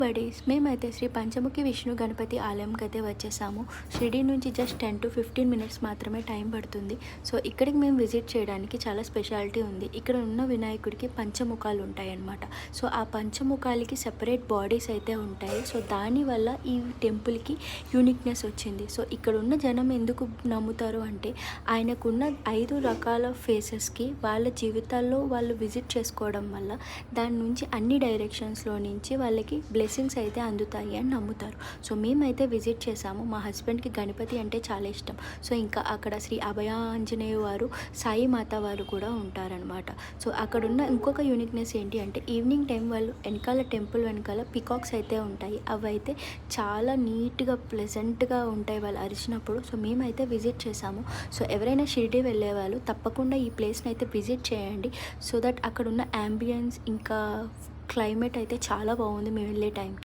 Buddies మేమైతే శ్రీ పంచముఖి విష్ణు గణపతి ఆలయంకి అయితే వచ్చేసాము. షిరిడి నుంచి జస్ట్ 10 to 15 మినిట్స్ మాత్రమే టైం పడుతుంది. సో ఇక్కడికి మేము విజిట్ చేయడానికి చాలా స్పెషాలిటీ ఉంది. ఇక్కడ ఉన్న వినాయకుడికి పంచముఖాలు ఉంటాయన్నమాట. సో ఆ పంచముఖాలకి సెపరేట్ బాడీస్ అయితే ఉంటాయి. సో దానివల్ల ఈ టెంపుల్కి యూనిక్నెస్ వచ్చింది. సో ఇక్కడ ఉన్న జనం ఎందుకు నమ్ముతారు అంటే ఆయనకున్న 5 రకాల ఫేసెస్కి వాళ్ళ జీవితాల్లో వాళ్ళు విజిట్ చేసుకోవడం వల్ల దాని నుంచి అన్ని డైరెక్షన్స్లో నుంచి వాళ్ళకి బ్లెస్సింగ్స్ అయితే అందుతాయి అని నమ్ముతారు. సో మేమైతే విజిట్ చేసాము. మా హస్బెండ్కి గణపతి అంటే చాలా ఇష్టం. సో ఇంకా అక్కడ శ్రీ అభయాంజనేయ వారు, సాయి మాత వారు కూడా ఉంటారనమాట. సో అక్కడున్న ఇంకొక యూనిక్నెస్ ఏంటి అంటే ఈవినింగ్ టైం వాళ్ళు వెనకాల టెంపుల్ వెనకాల పికాక్స్ అయితే ఉంటాయి. అవి అయితే చాలా నీట్గా ప్లెజెంట్గా ఉంటాయి వాళ్ళు అరిచినప్పుడు. సో మేమైతే విజిట్ చేసాము. సో ఎవరైనా షిరిడి వెళ్ళే వాళ్ళు తప్పకుండా ఈ ప్లేస్ని అయితే విజిట్ చేయండి. సో దట్ అక్కడున్న యాంబియన్స్ ఇంకా క్లైమేట్ అయితే చాలా బాగుంది మేము వెళ్ళే టైంకి.